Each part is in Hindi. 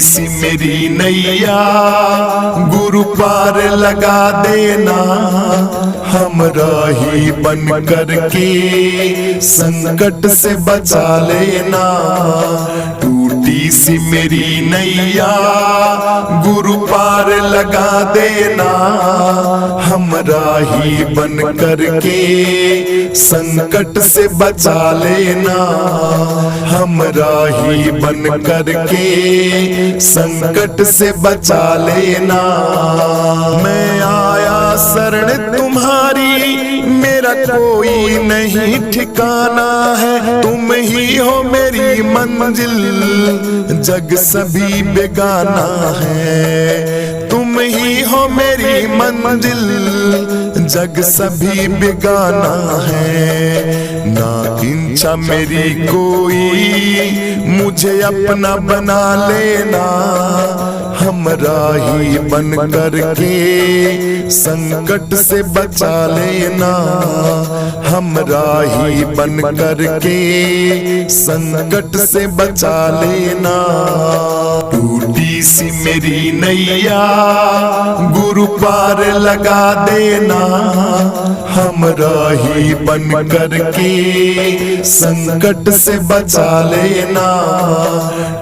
सी मेरी नैया गुरु पार लगा देना, हमरा ही बन कर के संकट से बचा लेना। टूटी सी मेरी नैया गुरु पार लगा देना, हमरा ही बन कर के संकट से बचा लेना, हमरा ही बन कर के संकट से बचा लेना। मैं आया शरण तुम्हारी, मेरा कोई नहीं ठिकाना है, तुम ही हो मेरी मंजिल, जग सभी बेगाना है। तुम ही हो मेरी मंजिल, जग सभी बेगाना है। ना इच्छा मेरी कोई मुझे अपना बना लेना, हमरा ही बन कर के संकट से बचा लेना, हमरा ही बन कर के संकट से बचा लेना। टूटी सी मेरी नैया गुरु पार लगा देना, हमरा ही बन कर के संकट से बचा लेना।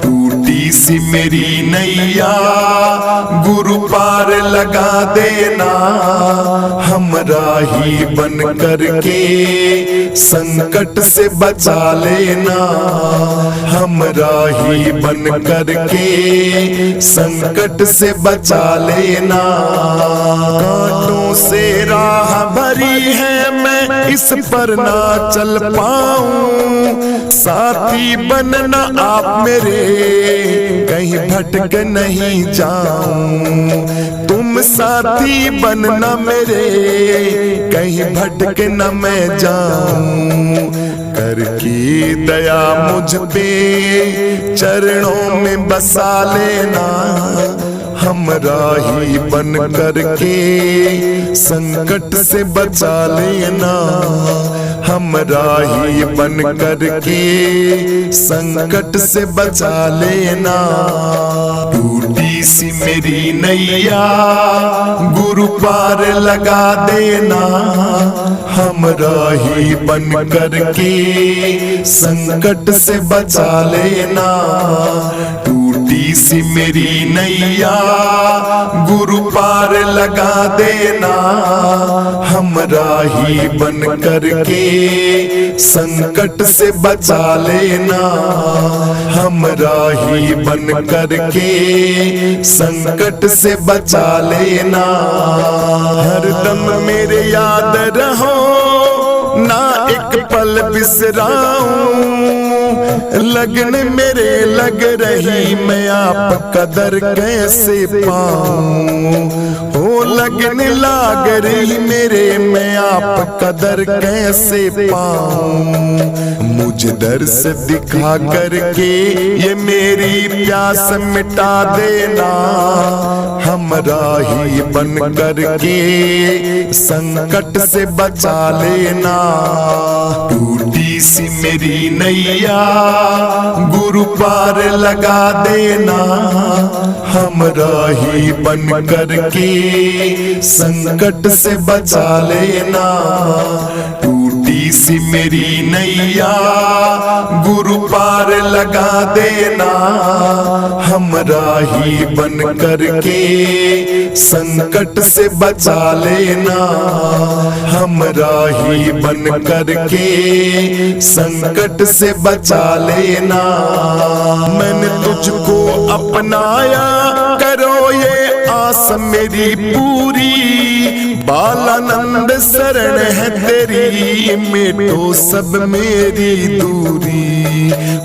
टूटी सी मेरी नैया गुरु पार लगा देना, हमरा ही बन कर के संकट से बचा लेना, हमरा ही बन कर के संकट से बचा लेना। कांटों से राह भरी है मैं इस पर ना चल पाऊं, साथी बनना आप मेरे कहीं भटक नहीं जाऊं। तुम साथी बनना मेरे कहीं भटक न मैं जाऊं। करके दया मुझ पे चरणों में बसा लेना, हमरा ही बन कर के संकट से बचा लेना, हमरा ही बन कर के संकट से बचा लेना। टूटी सी मेरी नैया गुरु पार लगा देना, हमरा ही बन कर के संकट से बचा लेना। टूटी सी मेरी नैया गुरु पार लगा देना, हमरा ही बन कर के संकट से बचा लेना, हमरा ही बन कर के संकट से बचा लेना। हरदम मेरे याद रहो ना एक पल बिसराऊं, लगन मेरे लग रही मैं आप कदर कैसे पाऊं। ओ लगन लाग रही मेरे मैं आप कदर कैसे पाऊं। मुझ दर्श दिखा करके ये मेरी प्यास मिटा देना, हमरा ही बन कर के संकट से बचा लेना। टूटी सी मेरी नैया गुरु पार लगा देना, हमरा ही बन कर के संकट से बचा लेना। टूटी सी मेरी नैया गुरु पार लगा देना, हमरा ही बन कर के संकट से बचा लेना, हमरा ही बन कर के संकट से बचा लेना। मैंने तुझको अपनाया करो ये आस मेरी पूरी, बालानंद शरण है तेरी मिटो सब मेरी दूरी।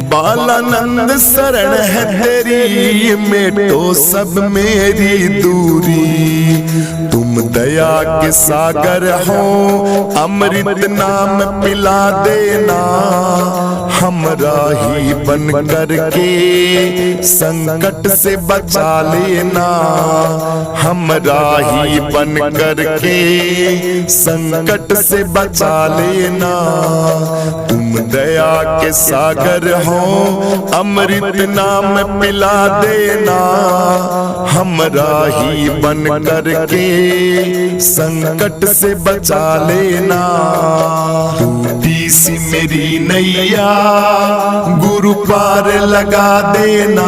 बालानंद शरण है तेरी मिटो सब मेरी दूरी। तुम दया के सागर हो अमृत नाम पिला देना, हमरा ही बन कर के संकट से बचा लेना, हमरा ही बन कर के संकट से बचा लेना। तुम तुम दया के सागर हो, अमृत नाम पिला देना, हमरा ही बन करके संकट से बचा लेना। टूटी सी मेरी नैया गुरु पार लगा देना,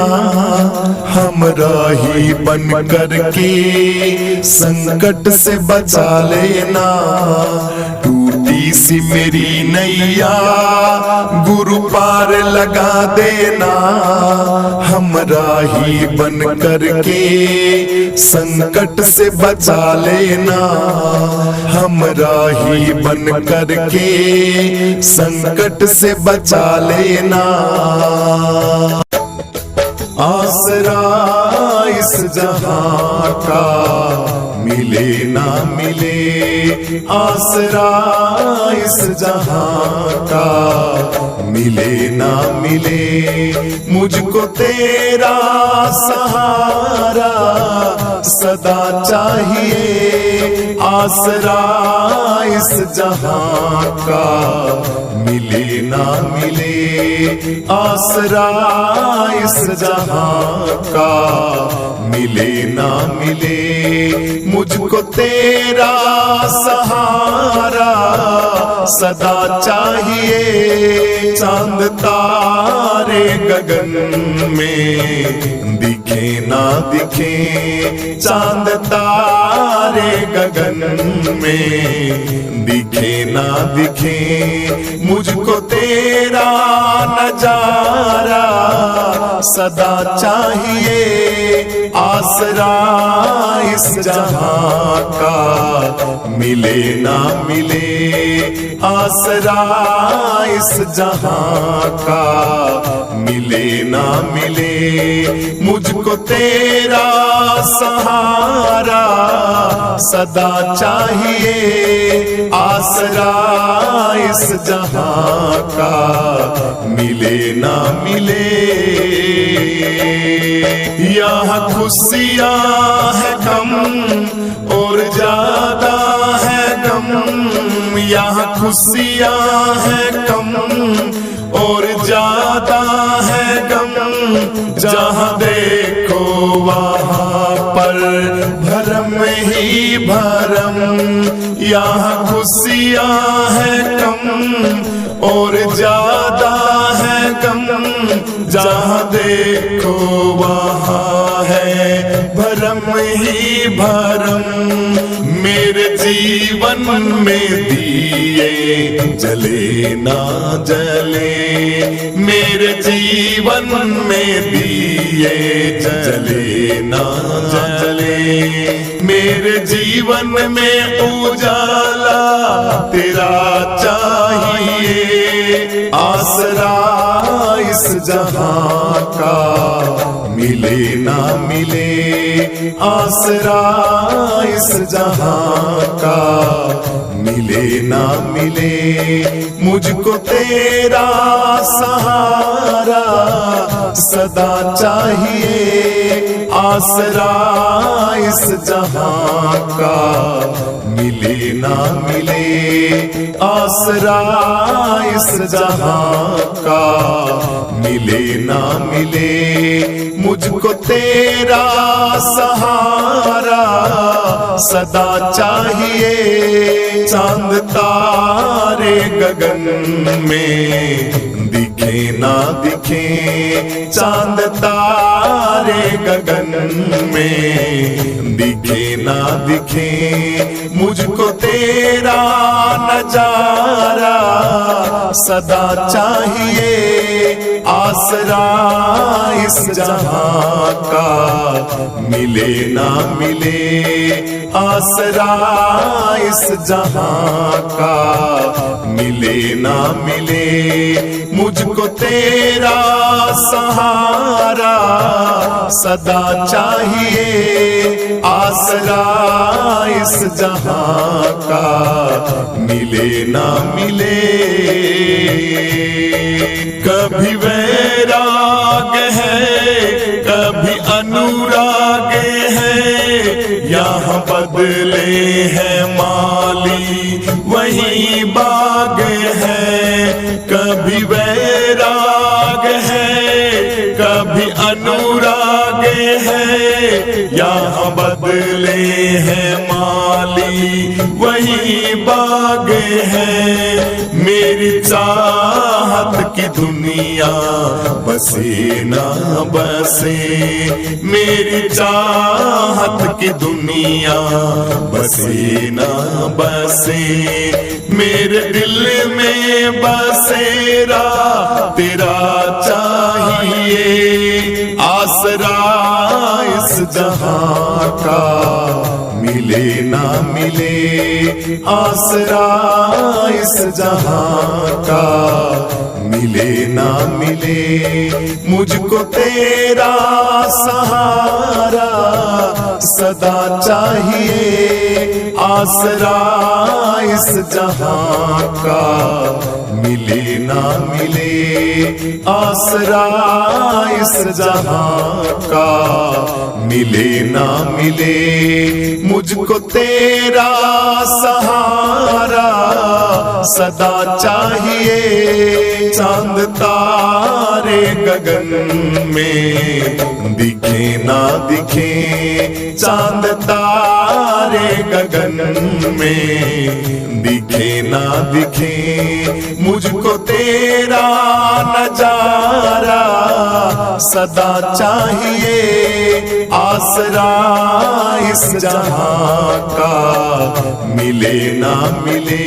हमरा ही बन करके संकट से बचा लेना। टूटी सी मेरी नैया गुरु पार लगा देना, हमरा ही बन करके संकट से बचा लेना, हमरा ही बन करके संकट से बचा लेना। आसरा इस जहां का मिले ना मिले, आसरा इस जहां का मिले ना मिले, मुझको तेरा सहारा सदा चाहिए। आसरा इस जहां का मिले ना मिले, आसरा इस जहां का मिले ना मिले, मुझको तेरा सहारा सदा चाहिए। चांद तारे गगन में दिखे ना दिखे, चांद तारे गगन में दिखे ना दिखे, मुझको तेरा नजारा सदा चाहिए। आसरा इस जहां का मिले ना मिले, आसरा इस जहां का मिले ना मिले, मुझको तेरा सहारा सदा चाहिए। आसरा इस जहां का मिले ना मिले। यहाँ खुशियाँ है कम और ज्यादा है गम, यहाँ खुशियाँ है कम और ज्यादा है गम, जहाँ देखो वहाँ पर भरम ही भरम। यहाँ खुशियाँ है कम और ज्यादा है गम, जहाँ देखो वहाँ है भरम ही भरम। मेरे जीवन में दिए जले ना जले, मेरे जीवन में दिए जले ना जले, मेरे जीवन में उजाला तेरा चाहिए। आसरा इस जहां का मिले ना मिले, आसरा इस जहां का मिले ना मिले, मुझको तेरा सहारा सदा चाहिए। आसरा इस जहां का मिले ना मिले, आसरा इस जहां का मिले ना मिले, मुझको तेरा सहारा सदा चाहिए। चांद तारे गगन में दिखे ना दिखे, चांद तारे गगन में दिखे ना दिखे, मुझको तेरा नजारा सदा चाहिए। आसरा इस जहां का मिले ना मिले, आसरा इस जहां का मिले ना मिले, मुझको तेरा सहारा सदा चाहिए। आसरा इस जहां का मिले ना मिले। कभी वैराग है कभी अनुराग है, यहाँ बदले हैं माली वही बाग है। कभी अनुराग है, यहाँ बदले हैं माली वही बाग है। मेरी चाहत की दुनिया बसे ना बसे, मेरी चाहत की दुनिया बसे ना बसे, मेरे दिल में बसेरा तेरा चाहिए। आसरा इस जहां का मिले ना मिले, आसरा इस जहां का मिले ना मिले, मुझको तेरा सहारा सदा चाहिए। आसरा इस जहां का मिले ना मिले, आसरा इस जहां का मिले ना मिले, मुझको तेरा सहारा सदा चाहिए। चांद तारे गगन में दिखे ना दिखे, चांद तारे गगन में दिखे ना दिखे, मुझको तेरा नजारा सदा चाहिए। आसरा इस जहां का मिले ना मिले,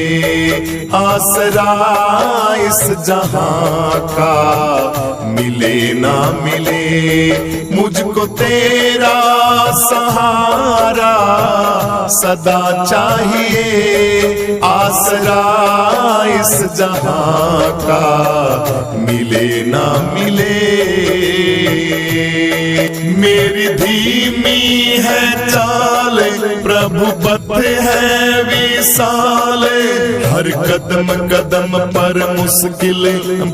आसरा इस जहां का मिले ना मिले, मुझको तेरा सहारा सदा चाहिए। आसरा इस जहां का मिले ना मिले। मेरी धीमी है चाल, प्रभु पथ है विशाल, हर कदम कदम पर मुश्किल,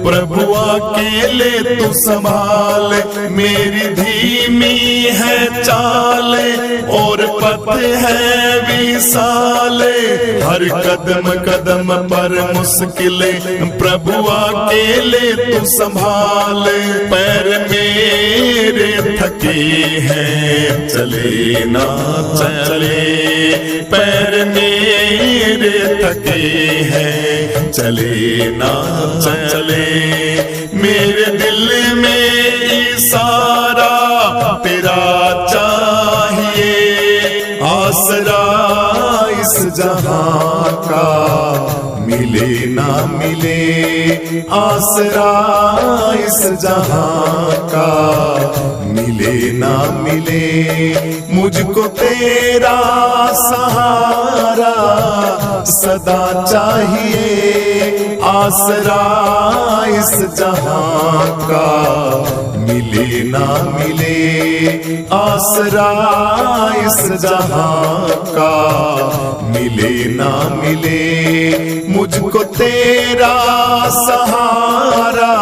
प्रभु अकेले तू संभाल। मेरी धीमी है चाल और पथ है विशाल, हर कदम कदम पर मुश्किल, प्रभु अकेले तू संभाल। पैर मेरे थके हैं चले ना चले, पैर मेरे थके हैं चले ना चले, मेरे दिल में इशारा तेरा चाहिए। आसरा इस जहां का मिले ना मिले, आसरा इस जहां का मिले ना मिले, मुझको तेरा सहारा सदा चाहिए। आसरा इस जहां का मिले ना मिले, आसरा इस जहां का मिले ना मिले, मुझको तेरा सहारा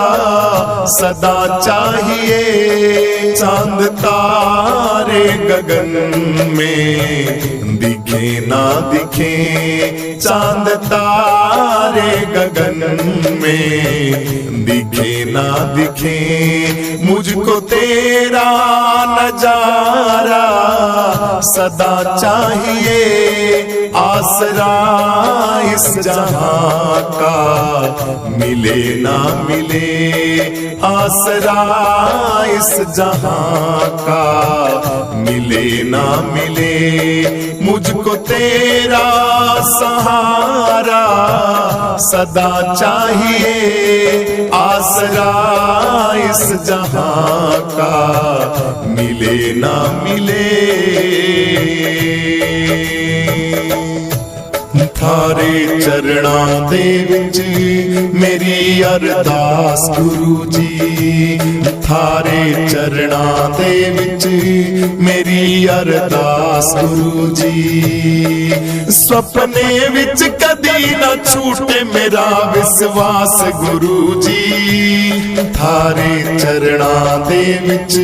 सदा चाहिए। चांद तारे गगन में दिखे ना दिखे, चांद तारे गगन में दिखे ना दिखे, मुझको तेरा नजारा सदा चाहिए। आसरा इस जहां का मिले ना मिले, आसरा इस जहां का मिले ना मिले, मुझको तेरा सहारा सदा चाहिए। आसरा इस जहां का मिले ना मिले। थारे चरणां दे विच मेरी अरदास गुरु जी, थारे चरणां दे विच मेरी अरदास गुरु जी। सपने विच कदी ना छूटे मेरा विश्वास गुरु जी। थारे चरणां दे विच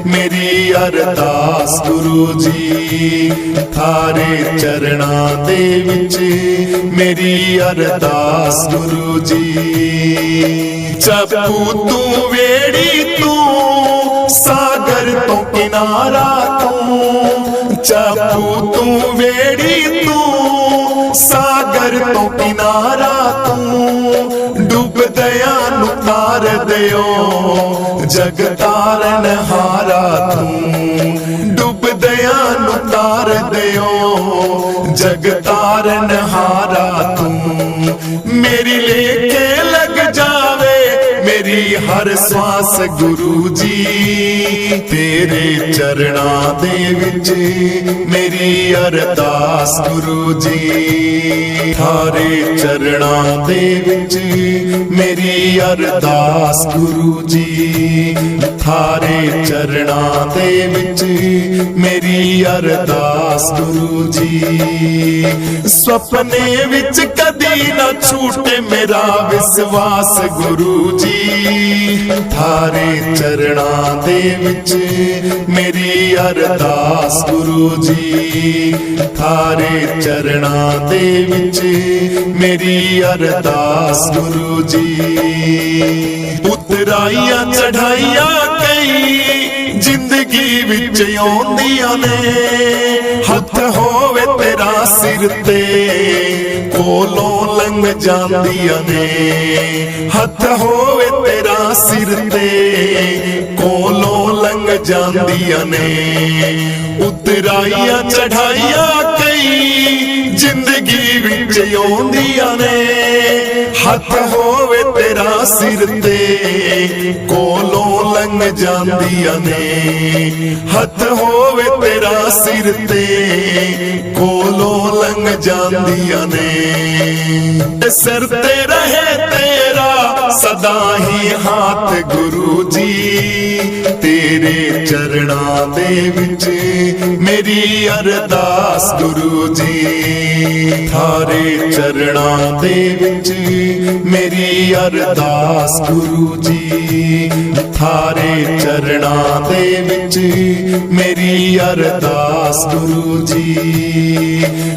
मेरी अरदास गुरु जी, थारे चरणां दे विच मेरी अरदास गुरु जी। जपू तू वेड़ी तू सागर तो किनारा तू चापू तू वेड़ी तू सागर तो किनारा तू डूब दया नु तार दियो जग तारन हारा तू डूब दया नु तार दियो जग तारन हारा तू मेरी लेके लग जावे मेरी हर श्वास गुरु जी तेरे चरणा दे विच मेरी अरदास गुरु जी थारे चरणा दे विच मेरी अरदास गुरु जी थारे चरणा दे विच मेरी अरदास गुरु जी सपने विच कदी ना छूटे मेरा विश्वास गुरु जी थारे चरणा दे विच मेरी अरदास गुरु जी थारे चरणा दे विच मेरी अरदास गुरु जी उतराइया चढ़ाइया कई जिंदगी विच आउंदियां ने हथ होवे तेरा सिर ते कोलों लंघ जांदियां ने हथ होवे तेरा सिर ते कोलों लंघ जांदियां ने उतराइया चढ़ाइया कई जिंदगी विच आउंदियां ने हथ होवे तेरा सिर ते कोलों लंघ जांदियां ने हथ होवे तेरा सिर ते कोलों लंघ जांदियां ने सिर ते रहे तेरा सदा ही हाथ गुरु जी तेरे चरणा दे विच मेरी अरदास गुरु जी थारे चरणा दे विच मेरी अरदास गुरु जी थारे चरणा दे विच मेरी अरदास गुरु जी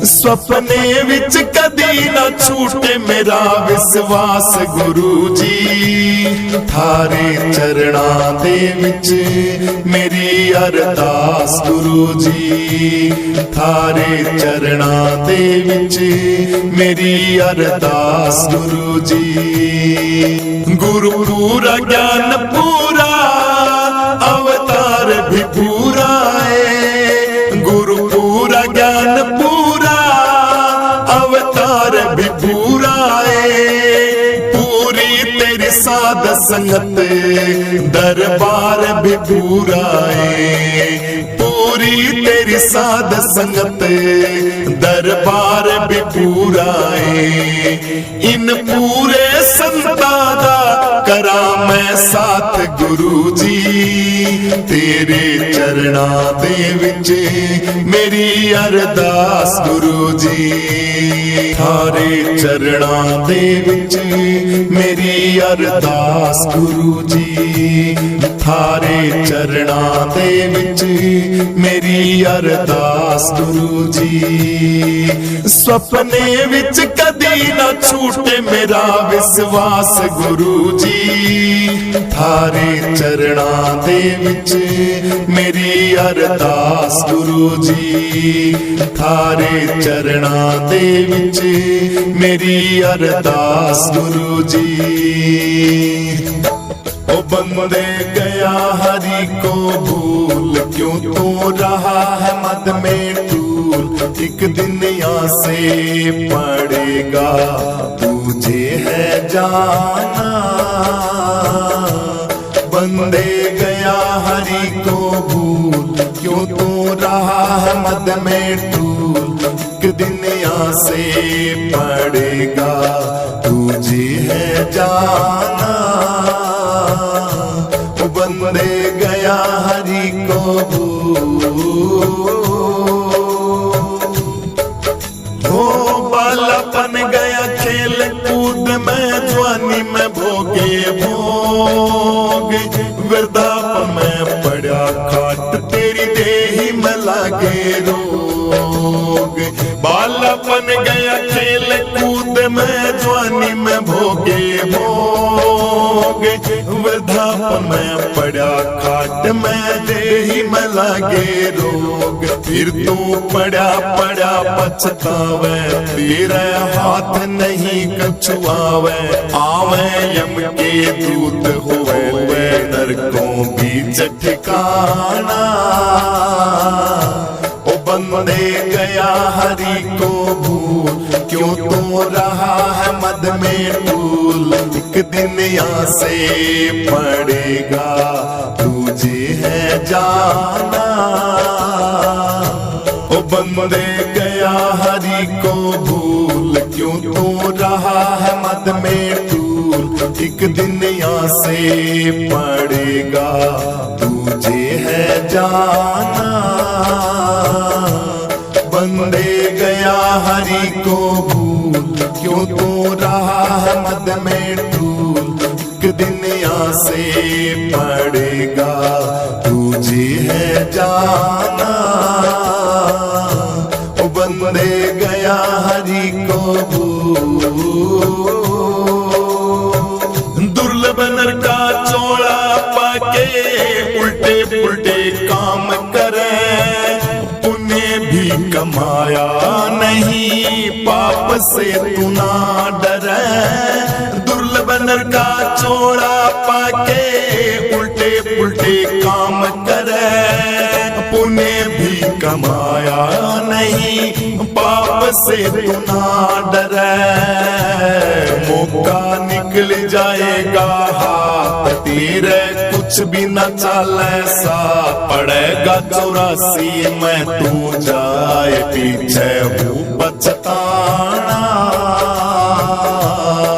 सपने विच कदी ना छूटे मेरा विश्वास गुरु जी थारे चरणा दे विच मेरी अरदास गुरु जी थारे चरणा दे विच मेरी अरदास गुरु जी गुरु पूरा ज्ञान पूरा अवतार भी पूरा है गुरु पूरा ज्ञान पूरा अवतार भी पूरा है पूरी तेरी साध संगत दरबार भी पूरा है पूरी तेरी साध संगत दरबार भी पूरा है इन पूरे संता दा करा मैं साथ गुरु जी तेरे चरणा दे विच मेरी अरदास गुरु जी थारे चरणा दे विच मेरी अरदास गुरु जी थारे चरणा दे विच मेरी अरदास गुरु जी सपने विच कदी ना छूटे मेरा विश्वास गुरु जी थारे चरणा दे विच मेरी अरदास गुरु जी थारे चरणा दे विच मेरी अरदास गुरु जी ओ बंदे गया हरि को भूल क्यों तो रहा है मद में टूल एक दिन यहाँ से पड़ेगा तुझे है जाना बंदे गया हरि को भूल क्यों तो रहा है मद में टूल एक दिन यहाँ से पड़ेगा तुझे है जाना बंदे गया हरि को हो बालापन गया खेल कूद में जवानी में भोगे भोग वृद्धापन में पड़ा खाट तेरी देही में लागे रो रोग। बालापन गया खेल कूद में, जवानी में भोगे भोग। वृद्धापन में पड़ा खाट में, देही में लागे रोग। फिर तू पड़ा पड़ा पछतावे, तेरे हाथ नहीं कछुआवे। आवे यम के दूत हुए नरकों बीच ठिकाना। ओ बंदे गया हरि को भूल, क्यों तो रहा है मद में टूल। एक दिन यहाँ से पड़ेगा तुझे है जाना। ओ बंदे गया हरि को भूल, क्यों तो रहा है मद में टूल। एक दिन यहाँ से पड़ेगा तुझे है जाना। बंदे गया हरि को भूल, क्यों तो रहा है मद में टूल। एक दिन यहाँ से पड़ेगा तुझे है जाना। ओ बंदे गया हरि को भूल। दुर्लभ नर का चोला पाके, उल्टे पुल्टे काम करे। पुण्य भी कमाया नहीं, पाप से तू ना डरे। दुर्लभ नर का चोला पाके, उल्टे पुल्टे काम करे। पुण्य भी कमाया नहीं, पाप से तू ना डरे। मौका निकल जाएगा हाथ तेरे, कुछ भी न चले सा। पड़ेगा 84 में तू जाए पीछे हूँ पछताना।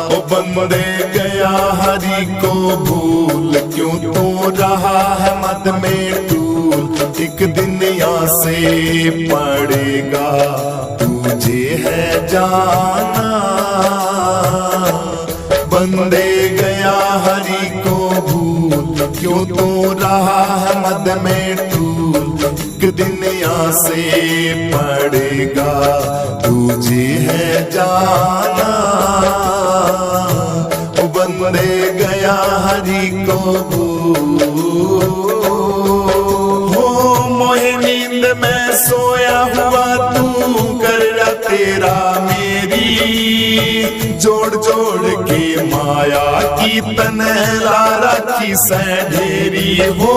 ओ बंदे गया हरि को भूल, क्यों तो रहा है मद में टूल। एक दिन यहाँ से पड़ेगा तुझे है जाना। बंदे गया हरि को भूल, क्यों तो रहा है मद में टूल। एक दिन यहाँ से पड़ेगा तुझे है जाना। ओ बंदे गया हरि को भूल। हो मोहे नींद में सोया हुआ तू, कर तेरा मेरी। जोड़ जोड़ के माया की तन लारा की सैढेरी। हो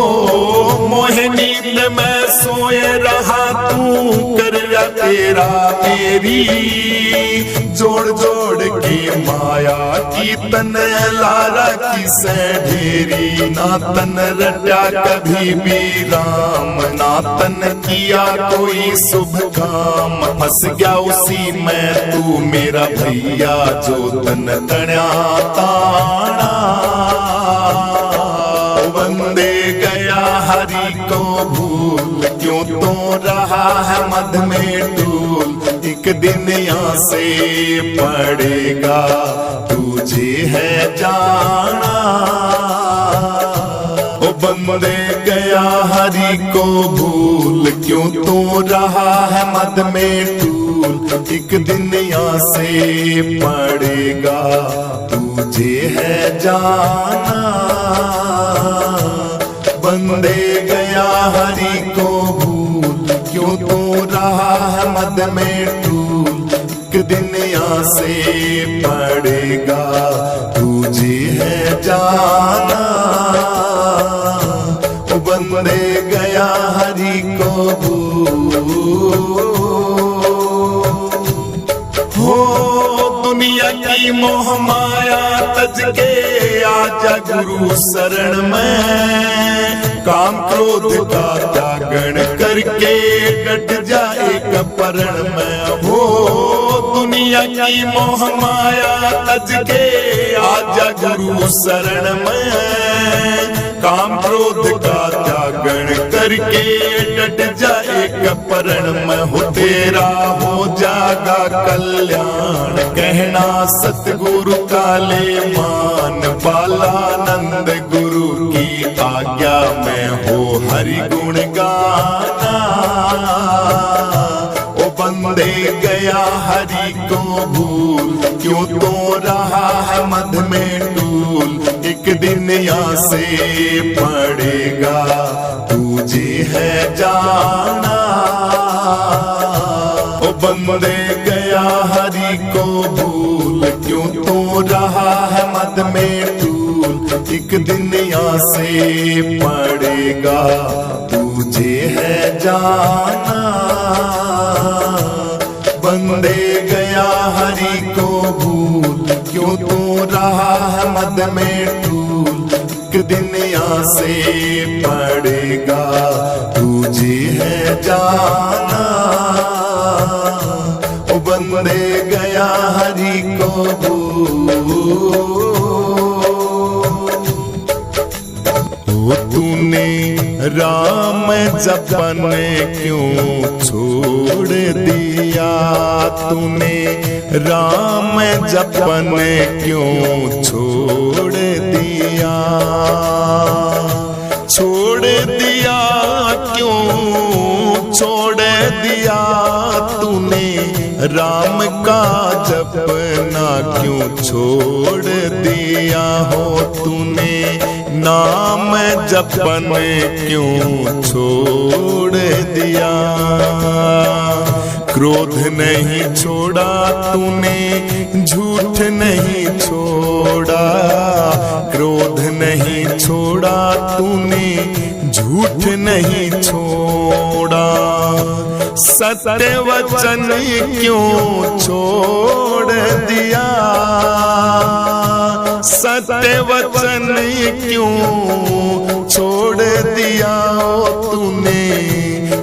मोहे नींद में सोए रहा तू, कर तेरा मेरी। जोड़ जोड़ के माया की तन लारा की सैढेरी। ना तन रटा कभी भी राम, ना तन किया कोई शुभ काम। फंस गया उसी में तू मेरा भैया, जो तन तण्या ताना। बंदे गया हरि को भूल, क्यों तो रहा है मद में टूल। एक दिन यहाँ से पड़ेगा तुझे है जाना। ओ बंदे गया हरि को भूल, क्यों तो रहा है मद में टूल। एक दिन यहाँ से पड़ेगा तुझे है जाना। बंदे गया हरि को भूल, क्यों तो रहा है मद में टूल। एक दिन यहाँ से पड़ेगा तुझे है जाना। ओ बंदे गया हरि को भूल। हो दुनिया की मोह माया तज के, आजा गुरु शरण में। काम क्रोध का त्यागन करके, डट जाए कपरण में। हो दुनिया की मोह माया तज के, आजा गुरु शरण में। काम क्रोध का त्यागन करके, डट जाए कपरण में। हो तेरा हो जागा कल्याण, कहना सतगुरु काले मान। बालानंद गुरु की आज्ञा में हो हरि गुण गाना। बंदे गया हरि को भूल, क्यों तो रहा है मद में टूल। एक दिन यहाँ से पड़ेगा तुझे है जाना। ओ बंदे गया हरि को भूल, क्यों तो रहा है मद में टूल। एक दिन यहाँ से पड़ेगा तुझे है जाना। बंदे गया हरि को भूल, क्यों तो रहा है मद में टूल। एक दिन यहाँ से पड़ेगा तुझे है जाना। ओ बंदे गया हरि को भूल। तूने राम जपन क्यों छोड़ दिया, तूने राम जपन क्यों छोड़ दिया। छोड़ दिया क्यों छोड़ दिया, तूने राम का जपना क्यों छोड़ दिया हो। तूने नाम जपन क्यों छोड़ दिया। क्रोध नहीं छोड़ा तूने, झूठ नहीं छोड़ा। क्रोध नहीं छोड़ा तूने, झूठ नहीं छोड़ा। सत्य वचन क्यों छोड़ दिया। सत्य वचन क्यों छोड़ दिया तूने।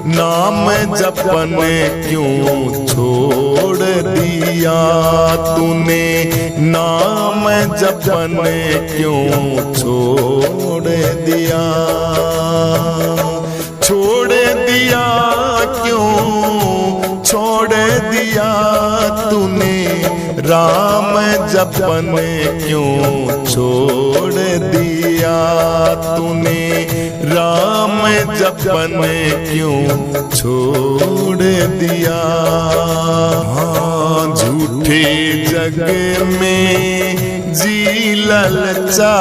नाम जपन क्यों छोड़ दिया तूने। नाम जपन क्यों छोड़ दिया। छोड़ दिया क्यों छोड़ दिया तूने। राम जपन क्यों छोड़ दिया तूने। राम जपन क्यों छोड़ दिया। हाँ झूठे जग में जी ललचा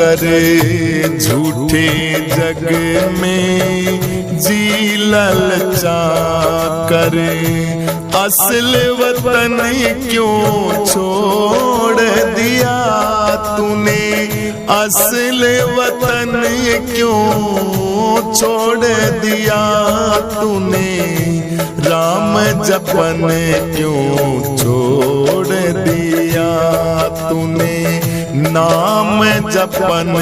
करे। झूठे जग में जी ललचा करे। असल वतन क्यों छोड़ दिया तूने। असल वतन क्यों छोड़ दिया तूने। राम जपन क्यों छोड़ दिया तूने। नाम जपन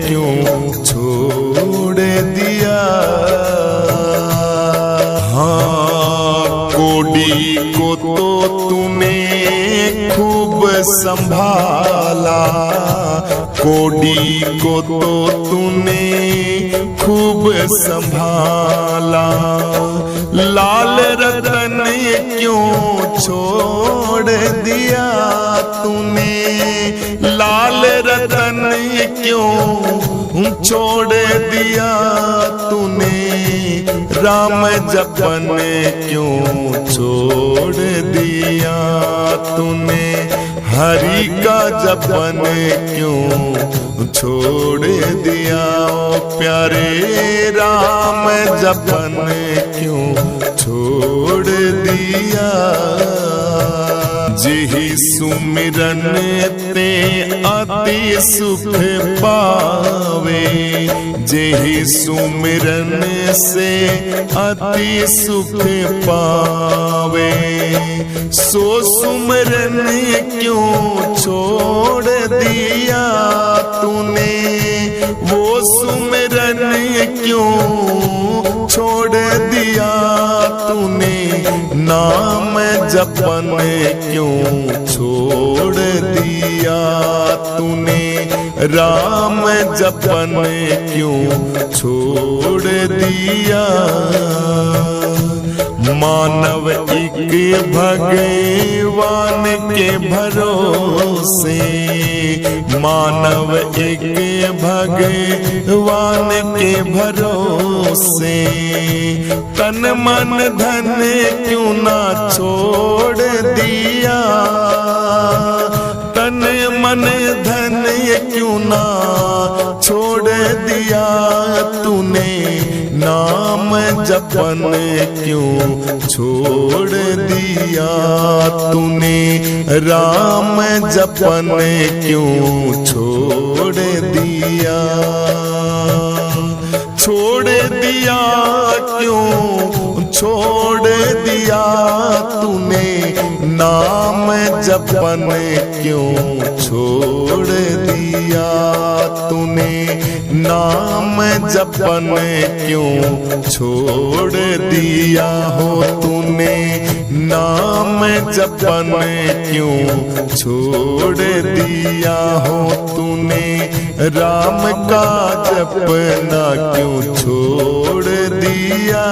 क्यों छोड़ दिया। हाँ कोड़ी को तो तूने खूब संभाला। कोड़ी को तो तूने खूब संभाला। लाल रतन क्यों छोड़ दिया तूने। लाल रतन क्यों छोड़ दिया तूने। राम जपन क्यों छोड़ दिया तूने। हरि का जपन क्यों छोड़ दिया। ओ प्यारे राम जपन क्यों छोड़ दिया। जेहि सुमिरन ते अति सुख पावे। जेहि सुमिरन से अति सुख पावे। सो सुमिरन क्यों छोड़ दिया तूने। वो सुमिरन क्यों छोड़ दिया तूने। नाम जपन क्यों छोड़ दिया तूने। राम जपन क्यों छोड़ दिया। मानव एक भगवान भगवान के भरोसे, मानव एक भगवान के भरोसे। तन मन धन क्यों ना छोड़ दिया, तन मन धन क्यों ना छोड़ दिया तूने, नाम जपन क्यों छोड़ दिया तूने, राम जपन क्यों छोड़ दिया, छोड़ दिया क्यों छोड़ दिया तूने, नाम जपन क्यों छोड़ दिया तूने, नाम जपन क्यों छोड़ दिया हो तूने, नाम जपन क्यों छोड़ दिया हो तूने, राम का जपना क्यों छोड़ दिया।